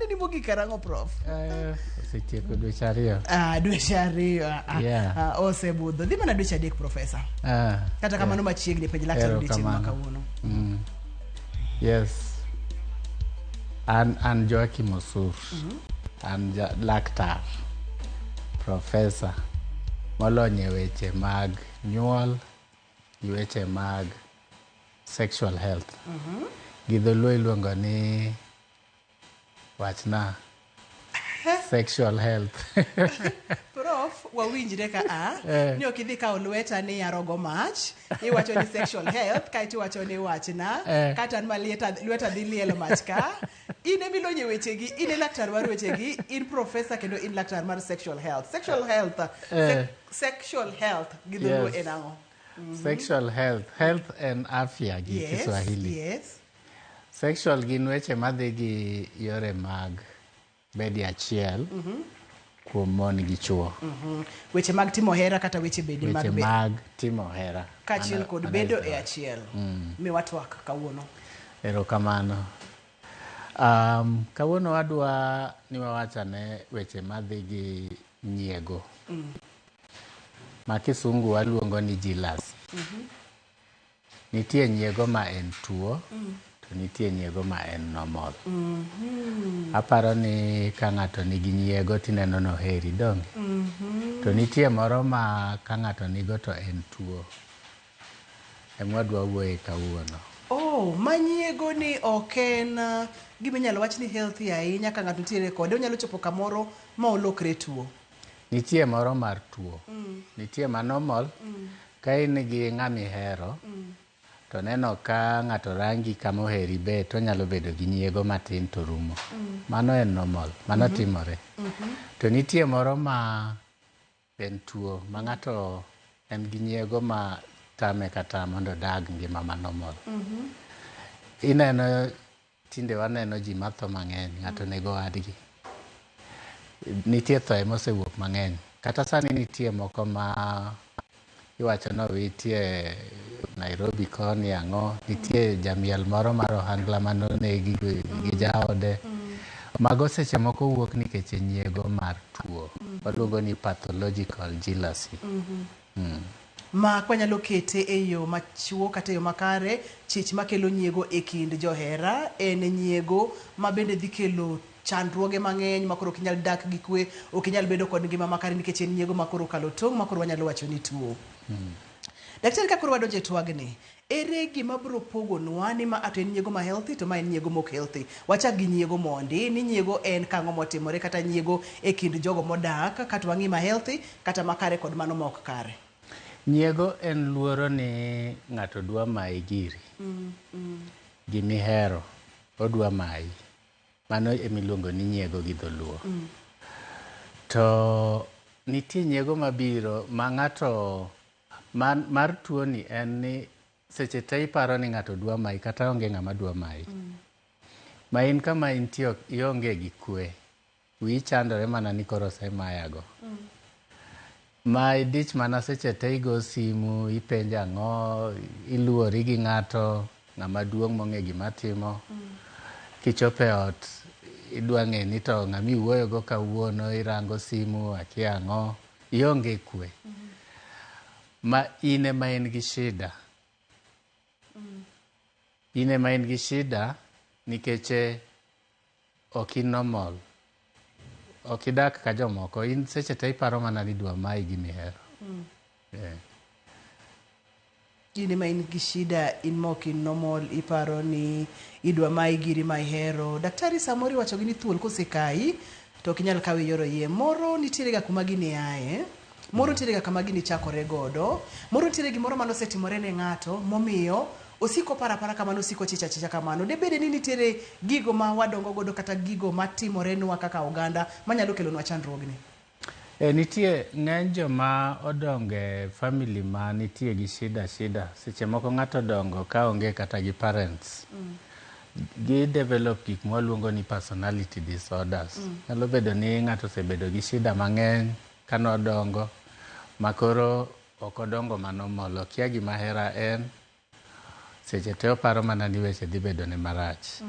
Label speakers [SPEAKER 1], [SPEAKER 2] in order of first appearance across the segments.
[SPEAKER 1] mane ni mogik karang'o prof?
[SPEAKER 2] Osetieko dweche ariyo.
[SPEAKER 1] Dweche ariyo. Osebudho. Dhi mana dweche adek profesa. Kata kamano machiegni penj laktar odiochieng' ma kawuono.
[SPEAKER 2] Yes. An Joakim Osur. An laktar. Profesa. Molony e weche mag nyuol, weche mag sexual health. Gi dholuo iluongo ni wachna sexual health.
[SPEAKER 1] Prof, wawinjre ka ni ok idhi kawo lweta ni yarogo mach, iwacho ni sexual health, kaeto iwacho ni wachna, kata an lweta dhi lielo mach ka. In emilonye wechegi, in e laktar mar wechegi, in profesa kendo in laktar mar sexual health. Sexual health gi dholuo en ang'o?
[SPEAKER 2] Sexual health en afya gi Kiswahili.
[SPEAKER 1] Yes.
[SPEAKER 2] Sexual gin weche madhi gi yore mag bedi achiel kuom mon gi chuo.
[SPEAKER 1] Weche mag timo hera kata weche bedi mag
[SPEAKER 2] weche mag timo hera
[SPEAKER 1] kaachiel kod bedo e achiel. Miwatwak kawuono.
[SPEAKER 2] Erokamano. Kawuono wadwa ni wawachane weche madhi gi nyiego. Ma kisungu waluongo ni jealousy. Nitie nyiego ma en tuo, to nitie nyiego ma en normal. Aparo ni ka ng'ato nigi nyiego tineno no heri donge. To nitie moro ma ka ng'ato nigo to en tuo. Emwadwa wuoye kawuono.
[SPEAKER 1] Ma nyiego ni ok en gima inyalo wach ni healthy ahinya ka ng'ato nitiere kode, onyalo chopo kamoro ma olokre tuo.
[SPEAKER 2] Nitie moro mar tuo. Nitie ma normal. Ka in gi ng'ami hero, to neno ka ng'ato rangi kama oheri bet, onyalo bedo gi nyiego matin to rumo. Mano en normal. Mano timore. To nitie moro ma en tuo. Ma ng'ato en gi nyiego ma tame kata mondo dag ngima ma normal. Ineno, tinde waneno ji matho mang'eny, ng'ato nego wadgi. Nitie thoe mosewuok mang'eny. Kata sani nitie moko ma iwacho no witie Nairobi koni ang'o. Nitie jamiel moro mar ohangla manonegi gi jaode. Mago seche moko wuok nikech nyiego mar tuo. Waluongo ni pathological jealousy.
[SPEAKER 1] Ma kwanyalo kete e yo machuo kata e yo makare, chich makelo nyiego e kind johera en nyiego ma bende dhi kelo chandruoge mang'eny makoro ok inyal dak gi kwe, ok inyal bedo kod ngima makare nikech en nyiego makoro kalo tong' makoro wanyalo wacho ni tuo. Daktari, ka koro wadonjo e twagni, ere gima biro pogonwa ni ma ato en nyiego ma healthy to ma en nyiego mok healthy? Wachak gi nyiego mondi, ni nyiego en kang'o motimore kata nyiego e kind jogo modak, kata wang'i ma healthy kata makare kod mano ma ok kare.
[SPEAKER 2] Nyiego en luoro ni ng'ato dwa mayi giri. Gimihero, odwa mayi. Mano emiluongo ni nyiego gi dholuo. To nitie nyiego mabiro ma ng'ato mar tuo ni en ni seche te iparo ni ng'ato dwa mayi kata onge ng'ama dwa mayi. Ma in kama intie ionge gi kwe. Wiyi chandore mana ni koro osemayago. Ma idich mana seche te igo simu, ipenjo ang'o, iluori gi ng'ato, ng'ama duong' mong'e gima timo. Kichope ot, idwa ng'e ni to ng'ami wuoyogo kawuono, irango simu, akia ang'o, ionge kwe. Ma ine ma in gi shida. Ine ma in gi shida nikech ok in normal. Ok idak ka jomoko. In seche te iparo mana ni dwa mayi gimihero.
[SPEAKER 1] Ine ma in gi shida, in ma ok in normal, iparo ni idwa mayi giri ma ihero. Daktari, samoro iwacho gi ni thuol kosekayi to ok inyal kawe yoro yie. Moro nitiere ga kuma gini aye. Moro nitiere ga kama gini chakore godo. Moro nitiere gimoro manosetimore ne ng'ato momiyo osiko parapara kamano, osiko chicha kamano. Debede ni nitiere gigo ma wadongo godo kata gigo matimore nwa kaka oganda manyalo kelonwa chandruogni.
[SPEAKER 2] Nitie ng'eny joma odonge family ma nitie gi shida. Seche moko ng'ato dongo ka onge kata gi parents. Gi develop gik mwaluongo ni personality disorders. Nyalo bedo ni ng'ato osebedo gi shida mang'eny kanodongo, makoro ok odongo manormal. Okia gima hera en. Seche te oparo mana ni weche dhi bedo ne marach.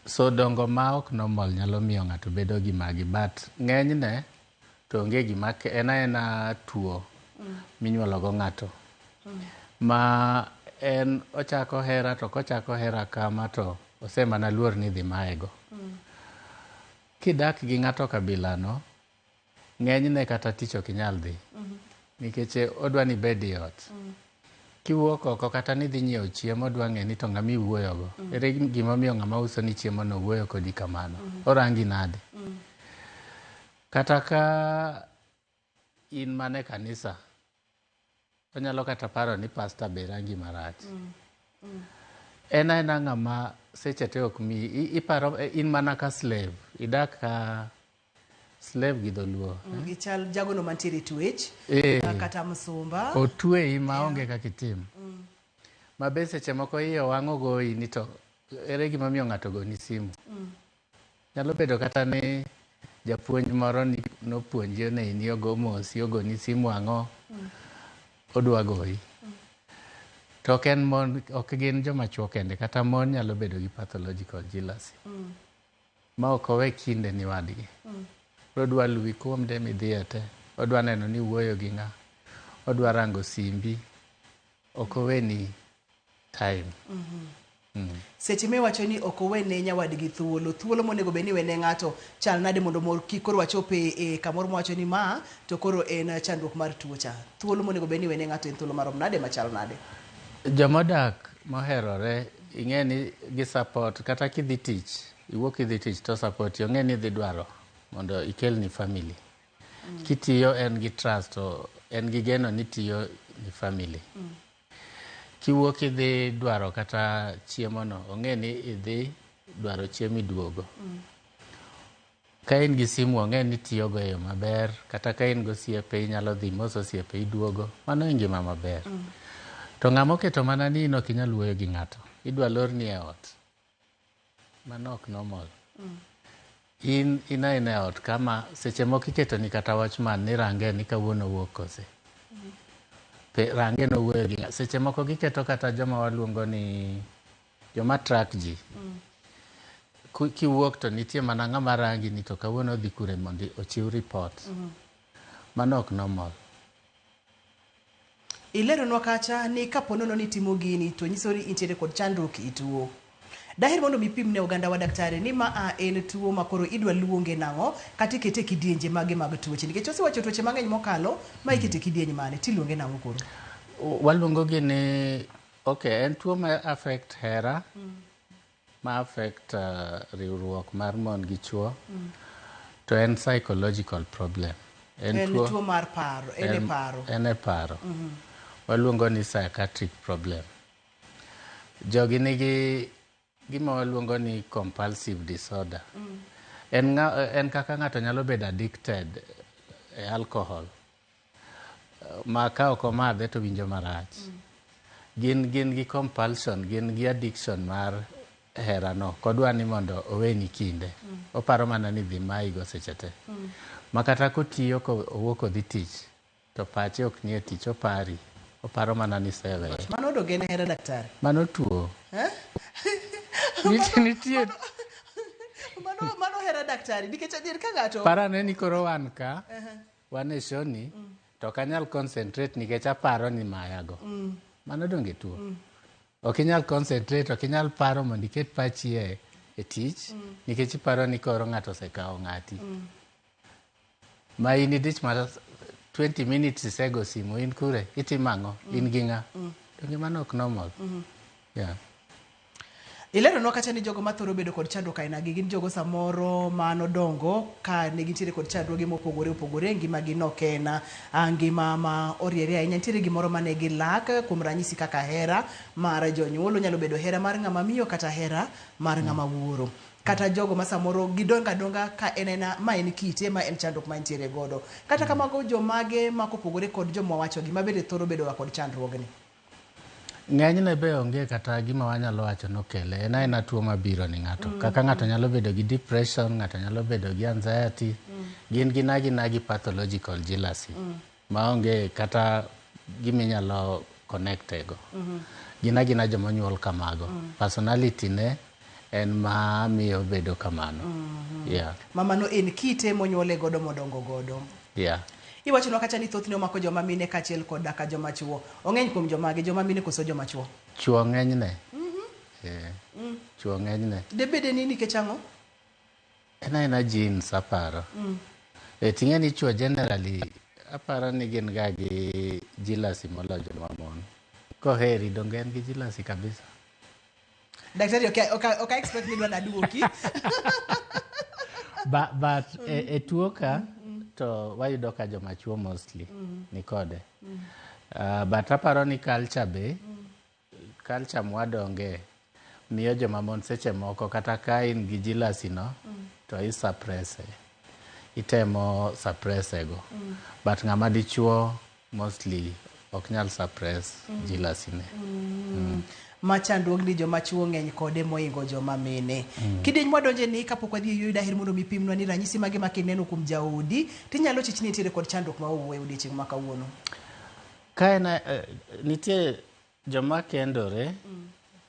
[SPEAKER 2] So dongo ma ok normal nyalo miyo ng'ato bedo gi magi, but ng'enyne to onge gima en tuo minyuolo go ng'ato. Ma en ochako hera, to kochako hera kama to osemana luor ni dhi maego. Kidak gi ng'ato kabilano, ng'enyne kata tich ok inyal dhi. Nikech odwa ni bed e ot. Kiwuok oko kata ni dhi nyiewo chiemo, odwa ng'e ni to ng'ama iwuoyogo. Ere gimomiyo ng'ama uso ni chiemo no wuoyo kodi kamano. Orangi nade. Kata ka in mane kanisa, onyalo kata paro ni pastor be rangi marach. En aena ng'ama seche te ok mi, iparo in mana ka slave, idak ka slave gi dholuo.
[SPEAKER 1] Gichal jagono mantiere twech, kata msumba.
[SPEAKER 2] Otweyi maonge kaka itim. Ma be seche moko iye wang'o goyi ni to ere gimomiyo ng'ato goni simu. Nyalo bedo kata ni japuonj moro nopuonji ni ogo mosi, ogoni simu ang'o, odwa goyi. To ok en mon, ok gin joma chuo kende, kata mon nyalo bedo gi pathological jealousy. Ma ok owe kinde ni wadgi. Odwa luwi kuom de midhiye te. Odwa neno ni wuoyo gi ng'a. Odwa rango simbi. Ok owe ni time.
[SPEAKER 1] Seche miwacho ni ok owe ne nyawadgi thuolo monego bed ni wene ng'ato chal nade mondo kik koro wachope e kamoro mwacho ni ma to koro en chandruok mar tuo cha. Thuolo monego bed ni wene ng'ato en thuolo marom nade machal nade.
[SPEAKER 2] Jomodak moherore ing'e ni gi support kata kidhi tich, iwuok idhi tich to support yo, ng'e ni dhi dwaro mondo ikel ni family. Kitiyo en gi trust, to en gi geno ni tiyo ni family. Kiwuok idhi dwaro kata chiemo no, ong'e ni idhi dwaro chiemo iduogo. Ka in gi simu, ong'e ni tiyo go e yo maber, kata ka in go osiepe inyalo dhi mos osiepe iduogo. Mano e ngima maber. To ng'ama oketo mana ni in ok inyal wuoyo gi ng'ato, idwa lorni e ot. Mano ok normal. In aina e ot kama seche moko iketo ni kata watchman ni range ni kawuono wuok kose. Range no wuoyo gi ng'ato. Seche moko giketo kata joma waluongo ni joma track ji. Kiwuok to nitie mana ng'ama rangi ni to kawuono dhi kure mondo ochiw report. Mano ok normal.
[SPEAKER 1] Ileronwa kacha ni kapo nono ni timo gini to nyiso ni intiere kod chandruok e tuo. Daher mondo mipim ne oganda wa daktari ni ma en tuo makoro idwa luonge nang'o kata ikete kidienje mage mag tuoche. Nikech osewacho tuoche mang'eny mokalo ma ikete kidienje mane tiluonge nang'o koro?
[SPEAKER 2] Waluongo gi ni en tuo ma affect hera, ma affect riwruok mar mon gi chuo. To en psychological problem.
[SPEAKER 1] En tuo mar paro, en e paro.
[SPEAKER 2] En e paro. Waluongo ni psychiatric problem. Jogi nigi gima waluongo ni compulsive disorder. En kaka ng'ato nyalo bedo addicted e alcohol. Ma ka ok omadhe to winjo marach. Gin gi compulsion, gin gi addiction mar hera no. Kodwa ni mondo oweni kinde. Oparo mana ni dhi maigo seche te. Ma kata kotiyo owuok odhi tich, to pache ok nie tich, opari. Oparo mana ni seve.
[SPEAKER 1] Mano odoge ne hera daktari?
[SPEAKER 2] Mano tuo. Nitie.
[SPEAKER 1] Mano hera daktari. Nikech adier ka ng'ato.
[SPEAKER 2] Parane ni koro wan ka, wan e shoni, to ok anyal concentrate nikech aparo ni mayago. Mano donge tuo. Ok inyal concentrate, ok inyal paro mondo iket pachi e tich, nikech iparo ni koro ng'ato osekawo ng'ati. Ma in idich mar 20 minutes isego simu, in kure, itimo ang'o, in gi ng'a. Donge mano ok normal. Yeah.
[SPEAKER 1] Ileronwa kacha ni jogo mathoro bedo kod chandruok aina gi gin jogo samoro manodongo ka ne gintiere kod chandruoge mopogore opogore, ngima gi nokena, ngima ma oriere ahinya. Nitiere gimoro mane gilak kuom ranyisi kaka hera mar jonyuol, nyalo bedo hera mar ng'ama miyo kata hera mar ng'ama wuoro. Kata jogo ma samoro gidonga ka ma en kite, ma en chandruok ma intiere godo. Kata kamago jomage makopogore kod joma wacho gima bende thoro bedo kod chandruogni.
[SPEAKER 2] Ng'enyne be onge kata gima wanyalo wacho nokele. En aena tuo mabiro ni ng'ato. Kaka ng'ato nyalo bedo gi depression, ng'ato nyalo bedo gi anxiety. Gin gi pathological jealousy. Ma onge kata giminyalo connect ego. Gina joma nyuol kamago. Personality ne en ma miyo bedo kamano. Yeah.
[SPEAKER 1] Mamano en kite monyuole godo modongo godo.
[SPEAKER 2] Yeah.
[SPEAKER 1] Iwachonwa kacha ni thothne omako joma mine kachiel kod ka joma chuo. Ong'eny kuom jomage, joma mine koso joma chuo.
[SPEAKER 2] Chuo ng'enyne. Chuo ng'enyne.
[SPEAKER 1] Debede ni nikech ang'o?
[SPEAKER 2] En jeans aparo. Ting'e ni chuo generally aparo ni gin ga gi jealousy moloyo joma mon. Koheri donge en gi jealousy kabisa.
[SPEAKER 1] Daktari, okay expect ni dwana duoki.
[SPEAKER 2] But e tuo ka to wayudo ka joma chuo mostly ni kode. But aparo ni culture mwadonge miyo joma mon seche moko kata ka in gi jealousy no to itemo suppress ego. But ng'ama dichuo mostly ok nyal suppress jealousy ne.
[SPEAKER 1] Machandruok ni joma chuo ng'eny kode moingo joma mine. Kidieny mwadonje ni kapok wadhi yuyudo daher mondo mipimnwa ni ranyisi mage makineno kuom jaodi, tinyalo chichni nitiere kod chandruok ma owuoyo odiochieng' ma kawuono.
[SPEAKER 2] Ka nitie joma kendore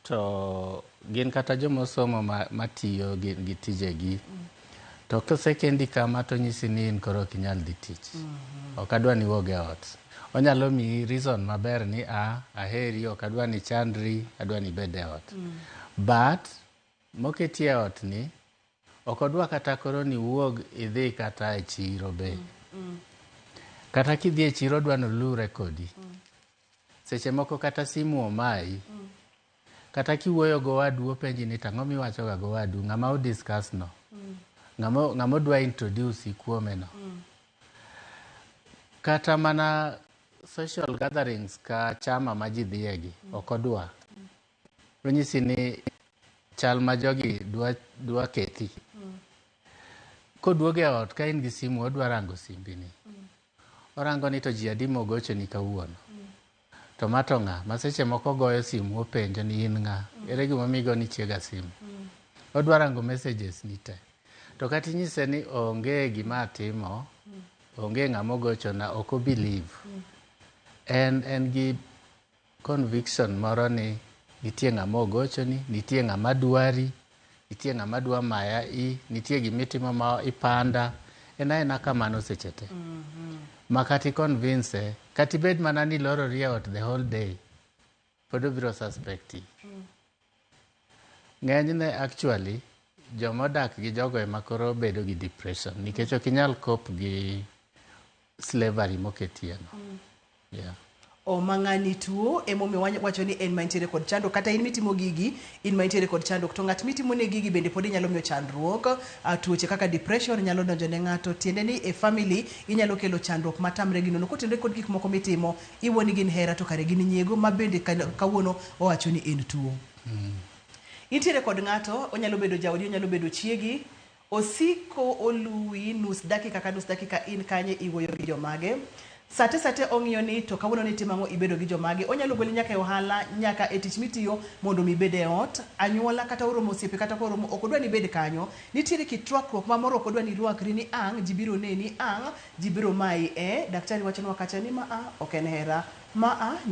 [SPEAKER 2] to gin kata joma somo matiyo gi tijegi. To kosekendi kama to nyisi ni in koro ok inyal dhi tich. Ok adwa ni wuog e ot. Onyalo mi reason maber ni aheri, ok adwa ni chandri, adwa ni bed e ot. But moketi e ot ni ok odwa kata koro ni wuog idhi kata e chiro be. Kata kidhi e chiro odwa no lure kodi. Seche moko kata simu omayi. Kata kiwuoyo go wadu openji ni tang'o miwacho ga go wadu, ng'ama o discuss no. Ng'ama dwa introduce kuome no. Kata mana social gatherings ka chama ma ji dhiegi ok odwa. Ranyisi ni chal ma jogi dwa kethi. Koduoge ot ka in gi simu odwa rango simbi ni. Orango ni to ji adi mogocho ni kawuono. To mato ng'a ma seche moko goyo simu openjo ni in ng'a. Ere gima migo ni chiega simu. Odwa rango messages ni te. To kata inyise ni onge gima timo, onge ng'ama ogocho na, ok believe. En gi conviction moro ni nitie ng'ama ogocho ni, nitie ng'ama dwari, nitie ng'ama dwa maya nitie gimitimo ma ipanda. En kamano seche te. Makati convince, kati bed mana ni loro riot the whole day. Pod obiro suspecti. Ng'enyne actually jomodak gi jogo ema koro bedo gi depression nikech ok inyal cope gi slavery moketie no. Yeah.
[SPEAKER 1] O mang'ani tuo emomiyo wacho ni en mantiere kod chandruok, kata in mitimo gigi in mantiere kod chandruok, to ng'at mitimo ne gigi bende pod inyalo miyo chandruok. Tuoche kaka depression nyalo donjo ne ng'ato, tiende ni e family inyalo kelo chandruok matamre gi nono kotenore kod gik moko mitimo iwoni gin hera to kare gin nyiego ma bende kawuono owacho ni en tuo. Intiere kod ng'ato, onyalo bedo jaodi, onyalo bedo chiegi, osiko oluwi nus dakika ka nus dakika in kanye iwuoyo gi jomage. Sate ong'iyo ni to kawuono ni timang'o ibedo gi jomage. Onyalo goli nyaka e ohala, nyaka e tich mitiyo mondo mi bed e ot. Anyuola kata oromo osiepe kata koromo ok odwa ni bed kanyo. Nitiere kit rwakruok ma moro ok odwa ni rwakri ni ji biro neni, ji biro mai daktari wachonwa kacha ni ok en hera,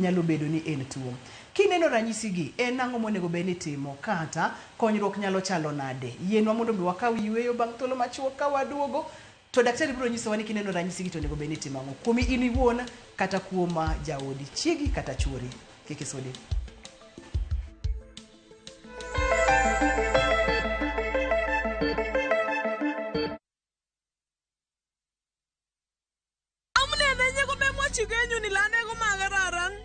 [SPEAKER 1] nyalo bedo ni en tuo. Kineno ranyisi gi en ang'o monego bed ni timo, kata konyruok nyalo chalo nade? Yienwa mondo mi wakaw yweyo bang' thuolo machuok ka waduogo. To daktari biro nyisowa ni kineno ranyisi gi to onego bed ni timo ang'o kuomi in iwuon kata kuom jaodi, chiegi kata chuori. Kik isudi.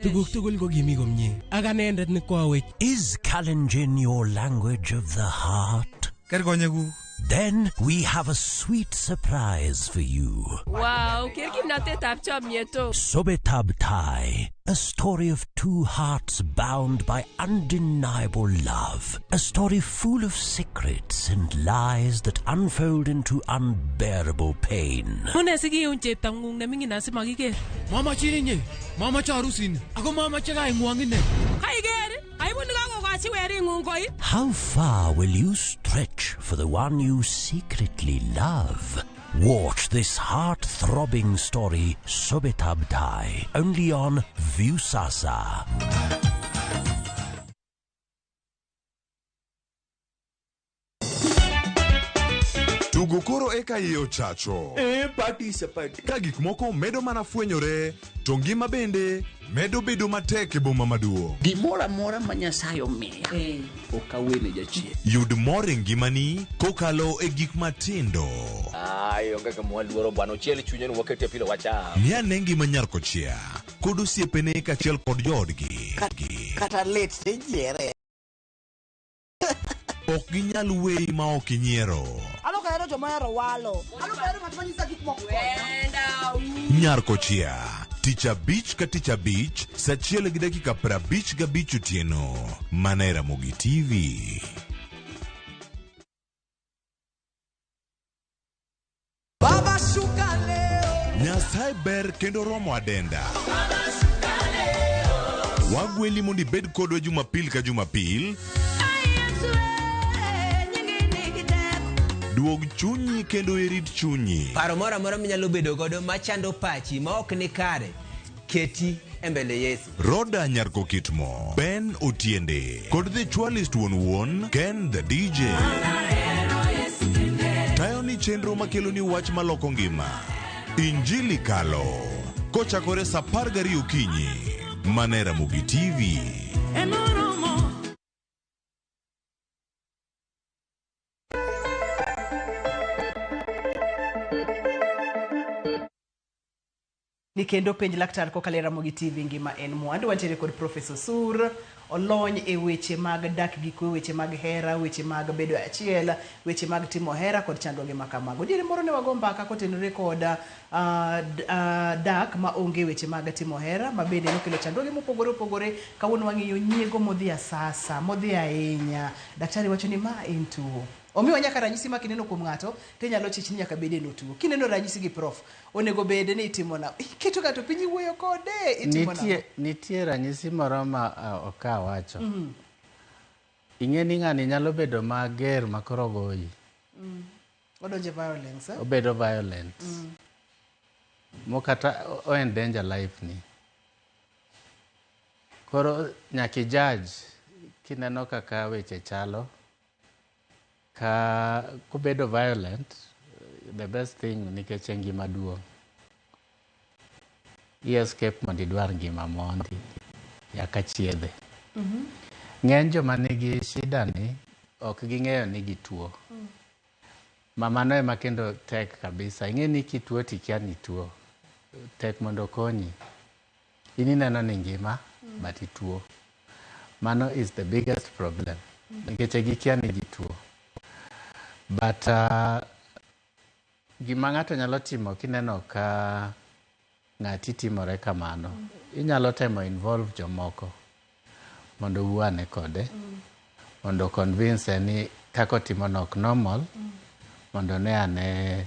[SPEAKER 3] Tuguk tugul ko kimi komye. Ak anendet ni kwawech.
[SPEAKER 4] Is Kalenjin your language of the heart?
[SPEAKER 3] Kerkonyekuk.
[SPEAKER 4] Then we have a sweet surprise for you.
[SPEAKER 5] Wow, kimnatetab chomyeto.
[SPEAKER 4] Sobetab Tai, a story of two hearts bound by undeniable love. A story full of secrets and lies that unfold into unbearable pain.
[SPEAKER 5] Mune sikiun cheptang'ung neming'in asimakiker.
[SPEAKER 3] Mamache inye, mamache harusin, ako mamache kaing'wong ine.
[SPEAKER 5] Kaiker, aibun kakokachi wering'ung koi.
[SPEAKER 4] How far will you stretch for the one you secretly love? Watch this heart-throbbing story, Sobetab Tai, only on Viusasa.
[SPEAKER 6] Tugo koro eka iye ochacho.
[SPEAKER 7] Participate.
[SPEAKER 6] Ka gik moko medo mana fwenyore, to ngima bende medo bedo matek e boma maduong'.
[SPEAKER 7] Gimoro amora ma Nyasaye omiya ok awene jachien.
[SPEAKER 6] Yud mor e ngimani kokalo e gik matindo.
[SPEAKER 7] Onge ka mwaluoro bwana ochiel chunye wakete pile wacha.
[SPEAKER 6] Mia ne ngima Nyarkochia kod osiepene kaachiel kod joodgi.
[SPEAKER 8] Kata lit tijiere.
[SPEAKER 6] Ok ginyal weyi ma ok inyiero.
[SPEAKER 8] Aloka hero joma hero walo. Aloka hero ng'at manyisa gik moko.
[SPEAKER 6] Nyarkochia, tich abich ka tich abich, saa 1:55 otieno. Mana e Ramogi TV.
[SPEAKER 8] Baba shuka leo.
[SPEAKER 6] Nyasaye ber kendo romo adenda. Wagweli mondo ibed kodwa Jumapil ka Jumapil. Duog chunyi kendo irit chunyi.
[SPEAKER 9] Paro moro amora minyalo bedo godo machando pachi ma ok ni kare, keti e mbele Yesu.
[SPEAKER 6] Roda Nyarko Kitmo, Ben Otiende, kod the Chwalist Wuon, Ken the DJ. Tayo ni chenro makelo ni wach maloko ngima. Injili kalo. Kochakore saa 12 okinyi. Mana e Ramogi TV.
[SPEAKER 1] Ni kendo penj laktar kokalo e Ramogi TV ngima en mwandu. Wantiere kod Professor Sur, olony e weche mag dak gi kwe, weche mag hera, weche mag bedo achiel, weche mag timo hera kod chandruoge ma kamago. Diere moro ne wago mbaka kotenore kod dak ma onge weche mag timo hera, ma bende nokelo chandruoge mopogore opogore. Kawuono wang'iyo nyiego modhi asasa, modhi ahinya. Daktari wacho ni ma en tuo. Omiwa nyaka ranyisi ma kineno kuom ng'ato tinyalo chich ni nyaka bede no tuo. Kineno ranyisi gi prof, onego bede ni itimo na. Keto ng'ato piny wuoyo kode itimo na.
[SPEAKER 2] Nitie ranyisi moro ma oka wacho. Ing'e ni ng'ani nyalo bedo mager makoro goyi.
[SPEAKER 1] Odonje violence.
[SPEAKER 2] Obedo violent. Mokata o en danger life ni. Koro nyaki judge kineno kaka weche chalo. Ka kubedo violent, the best thing nikech ngima duong'. Escape mondo idwar ngima mondi yaka chiedhe. Ng'eny joma nigi shida ni ok ging'eyo ni gituo. Mamano ema kendo tek kabisa. Ing'e ni kituo tikia ni tuo. Tek mondo konyi. Ini neno ni ngima but ituo. Mano is the biggest problem. Nikech gikia ni gituo. But gima ng'ato nyalo timo kineno ka ng'ati timore kamano, inyalo temo involve jomoko mondo uane kode, mondo convince ni kako timo nok normal, mondo ne ane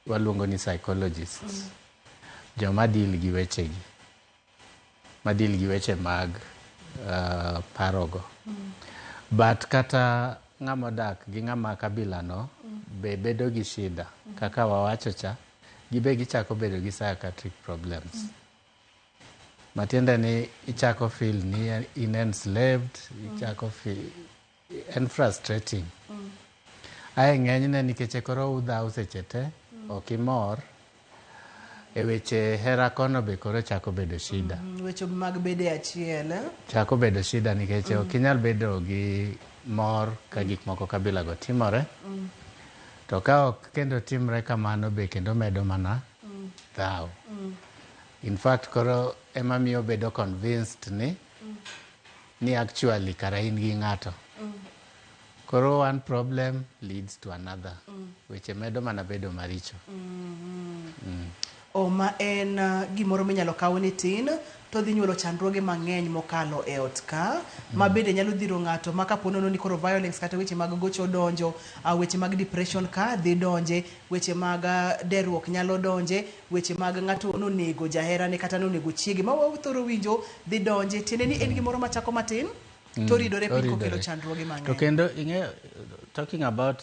[SPEAKER 2] waluongo ni psychologists, joma deal gi wechegi, ma deal gi weche mag parogo. But kata ng'ama dak gi ng'ama kabila no be bedo gi shida kaka wawacho cha, gibe gichako bedo gi psychiatric problems. Matiende ni ichako feel ni in enslaved, ichako feel and frustrating. Ae ng'enyne nikech koro udhau seche te, ok imor, e weche hera kono be koro chako bedo shida.
[SPEAKER 1] Weche mag bede achiel.
[SPEAKER 2] Chako bedo shida nikech ok inyal bedo gi mor ka gik moko kabila go timore. To ka ok kendo timre kamano be kendo medo mana dhao. In fact koro ema miyo bedo convinced ni actually kara in gi ng'ato. Koro one problem leads to another. Weche medo mana bedo maricho.
[SPEAKER 1] Ma en gimoro minyalo kaw ni tin to dhi nyuolo chandruoge mang'eny mokalo e ot ka, ma bende nyalo dhiro ng'ato ma kaponono ni koro violence kata weche mag gocho donjo, weche mag depression ka dhi donje, weche mag derruok nyalo donje, weche mag ng'ato nonego jaherane kata nonego chiege ma wathoro winjo dhi donje. Tiende ni en gimoro machako matin to ridore piny kokelo chandruoge mang'eny.
[SPEAKER 2] To kendo talking about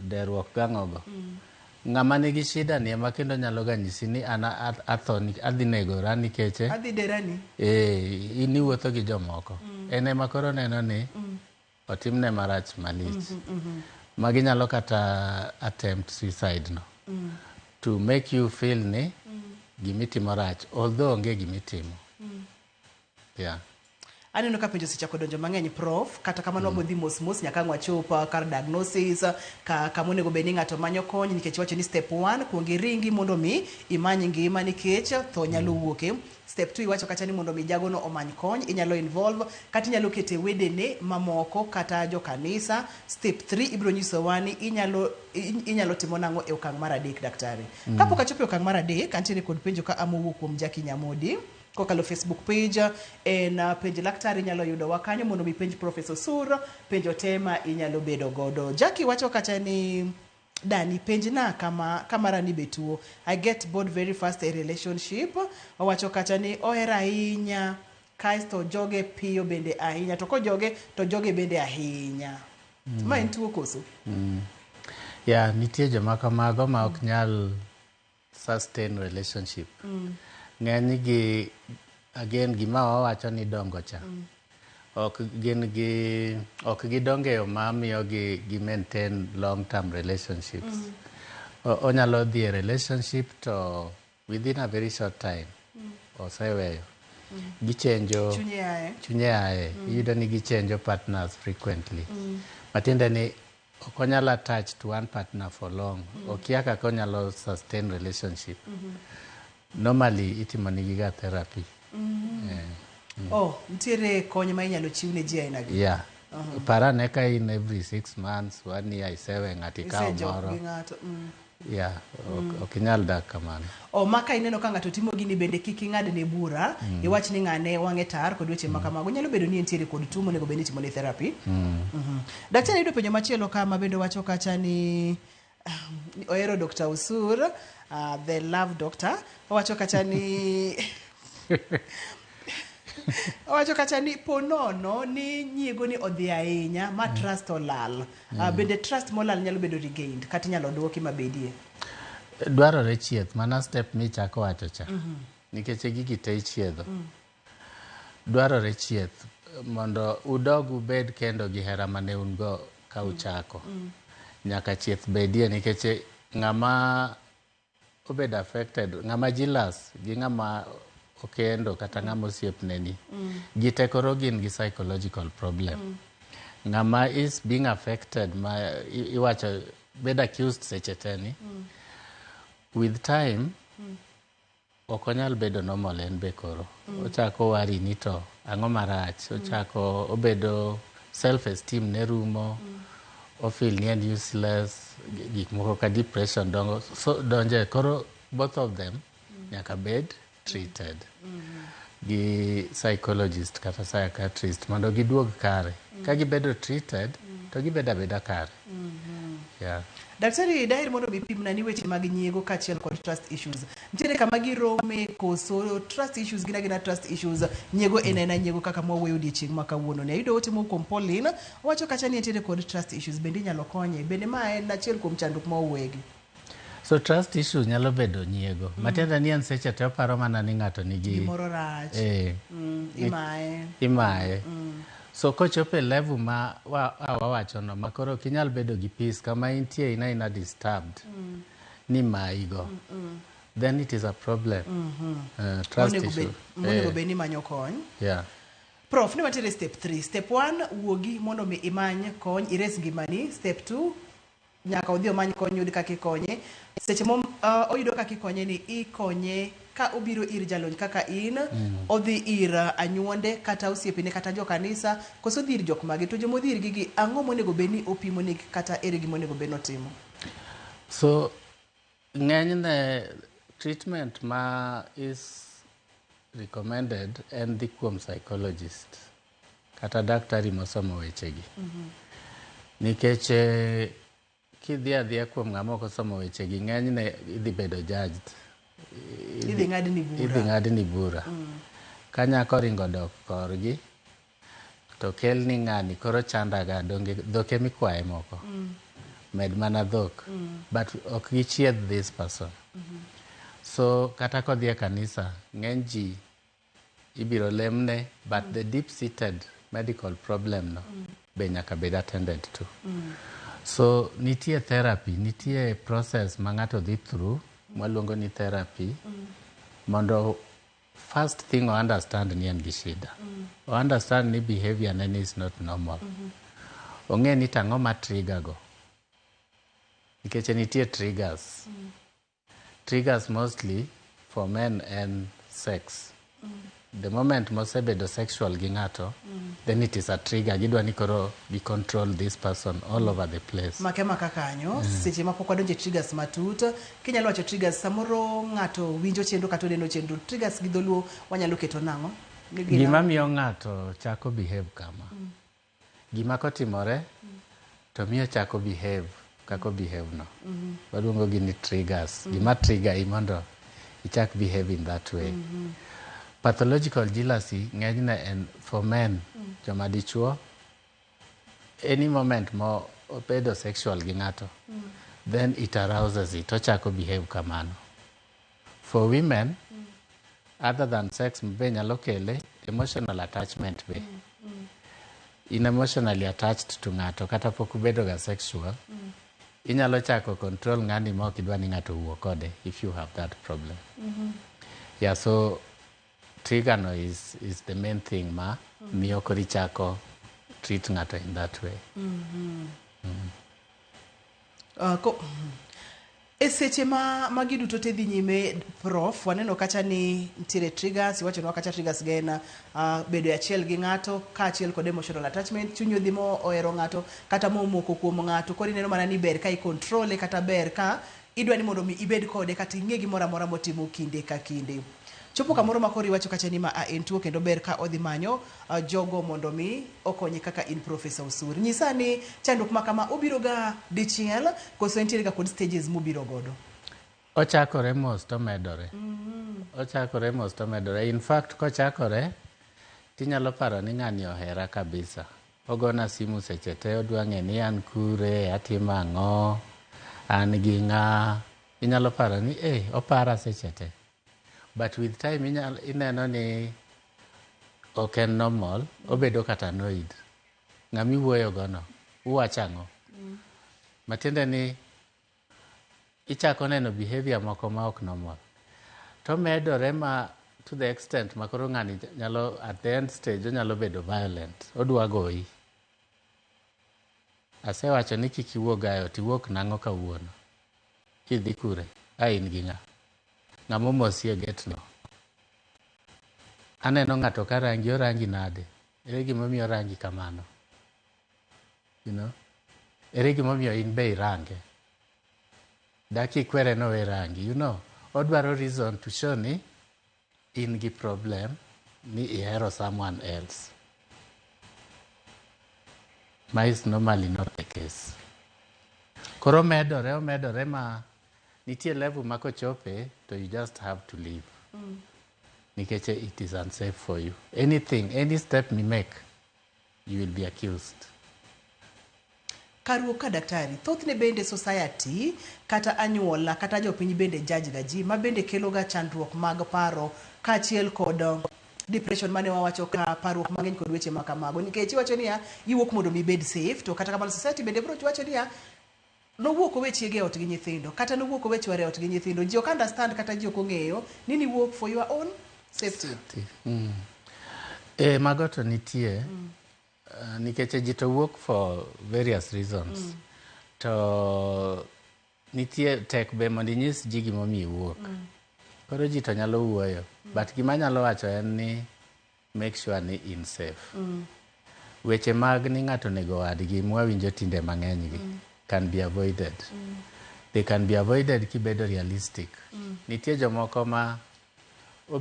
[SPEAKER 2] derruok gang'ogo, ng'ama nigi shida ni ema kendo nyalo ganyisi ni adhi negora nikech
[SPEAKER 1] adhi derani.
[SPEAKER 2] Ini wuotho gi jomoko. En ema koro neno ni otimne marach malich. maginyalo kata attempt suicide no to make you feel ni gimitimo rach, although onge gimitimo. Yeah.
[SPEAKER 1] Aneno ka penjo sichako donjo mang'eny prof, kata kamano wabodhi mos nyaka wachopa kar diagnosis kama onego bed ni ng'ato manyo kony, nikech wacho ni step 1 kuong iringi mondo mi imany ngima nikech tho nyalo wuoke. Step 2 iwacho kata ni mondo mi jago no omany kony, inyalo involve kata inyalo kete wedene mamoko kata jo kanisa. Step 3 ibiro nyiso wani inyalo timo nang'o e okang' mar adek daktari. Kapok achopo e okang' mar adek, antiere kod penjo ka amowuok kuom Jackie Nyamodi kokalo Facebook page en penj laktari inyalo yudo wakanyo mondo mi penj Professor Sur penjo tema inyalo bedo godo. Jackie wacho kata ni Dani penj na kamara ni betuo, I get bored very fast a relationship. Wacho kata ni ohera ahinya kasto joge piyo bende ahinya, to ko joge to joge bende ahinya. Ma en tuo koso?
[SPEAKER 2] Yeah, nitie joma kamago ma ok nyal sustain relationship. Ng'eny gi again gima wawacho ni dongo cha. Ok gidonge yo ma miyo gi maintain long term relationships. Onyalo dhi e relationship to within a very short time oseweyo. Gichenjo chunye aye. Iyudo ni gichenjo partners frequently. Matiende ni ok onyalo attach to one partner for long. Okia kaka onyalo sustain relationship. Normally itimo nigiga therapy.
[SPEAKER 1] Ntiere kony ma inyalo chiw ne ji aina gi?
[SPEAKER 2] Yeah. Parane ka in every 6 months, 1 year isewe ng'ati kao moro. Yeah, ok inyal dak kamano.
[SPEAKER 1] Maka ineno ka ng'ato timo gini bende kik ing'ad ne bura, iwach ni ng'ane wang'e tar kod weche makamago. Nyalo bedo ni entiere kod tuo monego bed ni timo ne therapy. Daktari yudo penjo machielo kama bende wacho kacha ni ohero Dr. Usur, the love doctor. Wacho kacha ni wacho kacha ni ponono ni nyiego ni odhi ahinya ma trust olal. Bende trust molal nyalo bedo regained kata nyalo duoki mabedie.
[SPEAKER 2] Dwarore chieth, mana step michako wacho cha. Nikech gigi te ichiedho. Dwarore chieth mondo udog ubed kendo gi hera mane un go ka uchako. Nyaka chieth bedie nikech ng'ama obed affected, ng'ama jealous gi ng'ama okendo kata ng'ama osiepneni. Gite koro gin gi psychological problem. Ng'ama is being affected ma iwacho bed accused seche teni. With time ok onyal bedo normal en be koro. Ochako wari ni to ang'o marach. Ochako obedo self esteem ne rumo. Feel ni en useless. Gik moko ka depression donje. Koro both of them nyaka bed treated gi psychologist kata psychiatrist mondo giduog kare. Ka gibedo treated to gibedo abeda kare. Yeah.
[SPEAKER 1] Daktari daher mondo bipimna ni weche mag nyiego kachiel kod trust issues. Ntiere kama girome koso trust issues gina trust issues nyiego enena nyiego kaka mwawuoyo odiochieng' ma kawuono ne. Ayudo ote moko kuom Pauline wacho kacha ni ntiere kod trust issues bende inyalo konye. Bende ma en achiel kuom chandruok ma wawuoyogi.
[SPEAKER 2] So trust issue nyalo bedo nyiego. Matiende ni en seche te oparo mana ni ng'ato nigi
[SPEAKER 1] gimoro rach.
[SPEAKER 2] Imaye. So kochope level ma wawacho no makoro kinyal bedo gi peace kama intie ina disturbed ni maigo. Then it is a problem. Trust issue.
[SPEAKER 1] Monego bed ni manyo kony.
[SPEAKER 2] Yeah.
[SPEAKER 1] Prof, ne watere step 3. Step 1 wuogi mondo mi imany kony ires ngimani. Step 2 nyaka odhi omany kony yud kaka ikonye. Seche oyudo kaka ikonye ni ikonye ka obiro ir jalony kaka in, odhi ir anyuonde kata osiepene kata jo kanisa, koso dhi ir jok mage. To jomo dhi ir gigi ang'o monego bed ni opimo ni kata ere gi monego bed notimo?
[SPEAKER 2] So ng'enyne treatment ma is recommended en dhi kuom psychologist kata daktari mosomo wechegi. Nikech kidhi adhiya kuom ng'ama ok osomo wechegi ng'enyne idhi bedo judged.
[SPEAKER 1] Idhi
[SPEAKER 2] ng'ad ni bura. Ka nyako ringo dok korgi to kel ni ng'ani koro chandaga donge dhoke mikwaye moko. Med mana dhok. But ok gichiedh this person. So kata kodhi e kanisa ng'eny ji ibiro lemne but the deep seated medical problem no be nyaka bed attended to. So nitie therapy, nitie process ma ng'ato dhi through mwaluongo ni therapy mondo first thing o understand ni en gi shida. O understand ni behavior nene is not normal. Ong'e ni tang'o ma trigger go. Nikech nitie triggers. Triggers mostly for men and sex. The moment mosebedo sexual gi ng'ato, then it is a trigger. Gidwa ni koro we control this person all over the place.
[SPEAKER 1] Makemaka kanyo, seche ma pok wadonje triggers matut, kinyalo wacho triggers samoro ng'ato winjo chendo kata oneno chendo. Triggers gi dholuo wanyalo keto nang'o?
[SPEAKER 2] Gima miyo ng'ato chako behave kama. Gima kotimore, to miyo chako behave, kako behave no. Waluongo gi ni triggers. Gima trigger mondo ichak behave in that way. Pathological jealousy ng'enyne en for men, joma dichuo, any moment mo obedo sexual gi ng'ato, then it arouses it, ochako behave kamano. For women, other than sex be nyalo kele, emotional attachment be. In emotionally attached to ng'ato, kata pok ubedo ga sexual, inyalo chako control ng'ani ma ok idwa ni ng'ato wuo kode, if you have that problem. Yeah, so trigger no is the main thing ma miyo kori chako treat ng'ato in that way.
[SPEAKER 1] E seche ma giduto te dhi nyime, Prof, waneno kacha ni ntiere triggers, iwachonwa kacha triggers gena bedo achiel gi ng'ato, ka achiel kod emotional attachment, chunyo dhi mo ohero ng'ato, kata mo moko kuom ng'ato, koro ineno mana ni ber ka i-control kata ber ka idwa ni mondo mi ibed kode kata ing'e gimoro amora motimo kinde ka kinde. Chopo kamoro ma koro iwacho kacha ni ma en tuo kendo ber ka odhi manyo jogo mondo mi okonye kaka in Professor Osuri. Nyisa ni chandruok ma kama obiro ga dichiel koso entiere ga kod stages mobiro godo.
[SPEAKER 2] Ochakore mos to medore. Ochakore mos to medore. In fact, kochakore, tinyalo paro ni ng'ani ohera kabisa. Ogona simu seche te, odwa ng'e ni an kure, atimo ang'o, an gi ng'a. Inyalo paro ni, opara seche te. But with time, ineno ni ok en normal, obedo kata annoyed. Ng'ami wuoyo gono, uwacho ang'o. Matiende ni, ichako neno behavior moko ma ok normal. To medore ma to the extent ma koro ng'ani nyalo, at the end stage, onyalo bedo violent. Odwa goyi. Asewacho ni kik iwuog gayo, tiwuok nang'o kawuono. Kidhi kure, in gi ng'a. Ng'amo mosi e get no. Aneno ng'ato ka rangi, o rangi nade. Ere gimomiyo rangi kamano. You know? Ere gimomiyo in be irange. Daki kwere no we rangi. You know? Odwaro reason to show ni in gi problem ni ihero someone else. Ma is normally not the case. Koro medore ma nitie level ma kochope, to you just have to leave. Nikech it is unsafe for you. Anything, any step you make, you will be accused.
[SPEAKER 1] Karuok ka daktari, thothne bende society, kata anyuola, kata jopiny bende judge ga ji, ma bende kelo ga chandruok mag paro, ka achiel kod depression mane wawacho ka parruok mang'eny kod weche ma kamago. Nikech iwacho niya, iwuok mondo mi bed safe, to kata kamano society bende bro wacho niya, nowuok owe chiege ot gi nyithindo, kata nowuok owe chwore ot gi nyithindo. Ji ok understand kata ji ok ong'eyo ni ni work for your own safety.
[SPEAKER 2] Mago to nitie. Nikech ji to work for various reasons. To nitie tek be mondo inyis ji gimomiyo wuok. Koro ji to nyalo wuoyo. But gima nyalo wacho en ni make sure ni in safe. Weche mag ni ng'ato nego wadgi mwawinjo tinde mang'eny gi. Can be avoided. They can be avoided kibedo realistic. Nitie jomoko ma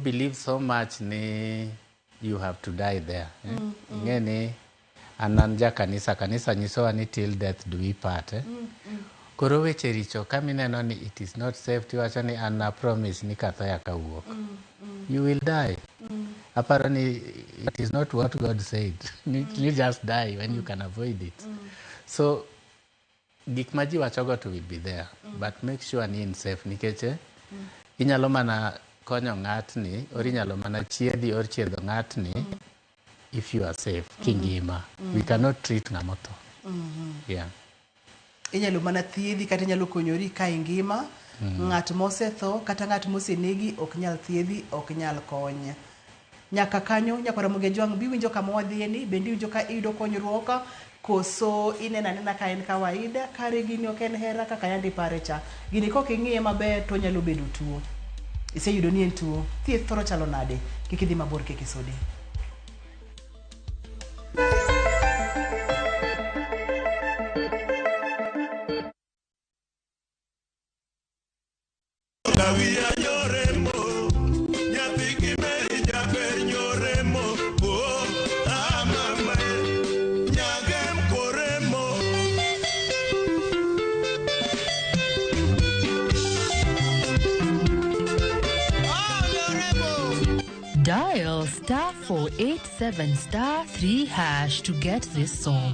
[SPEAKER 2] believe so much ni you have to die there. Ing'e ni ananja kanisa nyisowa ni till death do we part. Koro weche richo kamineno ni it is not safe, tiwacho ni an promise ni kathoya kawuok. You will die. Aparo ni it is not what God said. You just die when you can avoid it. So gik ma ji wachogo to will be there, but make sure ni in safe. Nikech inyalo mana konyo ng'atni, or inyalo mana chiedhi or chiedho ng'atni if you are safe, kingima. We cannot treat ng'amoto. Yeah.
[SPEAKER 1] inyalo mana thiedhi kata inyalo konyori ka ingima. Ng'at mosetho kata ng'at mosenegi ok nyal thiedhi, ok nyal konye. Nyaka kanyo nyaka Ramogi Ajwang' bi winjo kama wadhieni, bende winjo ka iyudo konyruok koso inena nena ka en kawaida, kare gini ok en hera kaka yandi pare cha. Gini kok ing'iye maber to nyalo bedo tuo. Iseyudo ni en tuo, thieth thoro chalo nade? Kik idhi mabor kik isudi.
[SPEAKER 10] Dial *487*3# to get this song.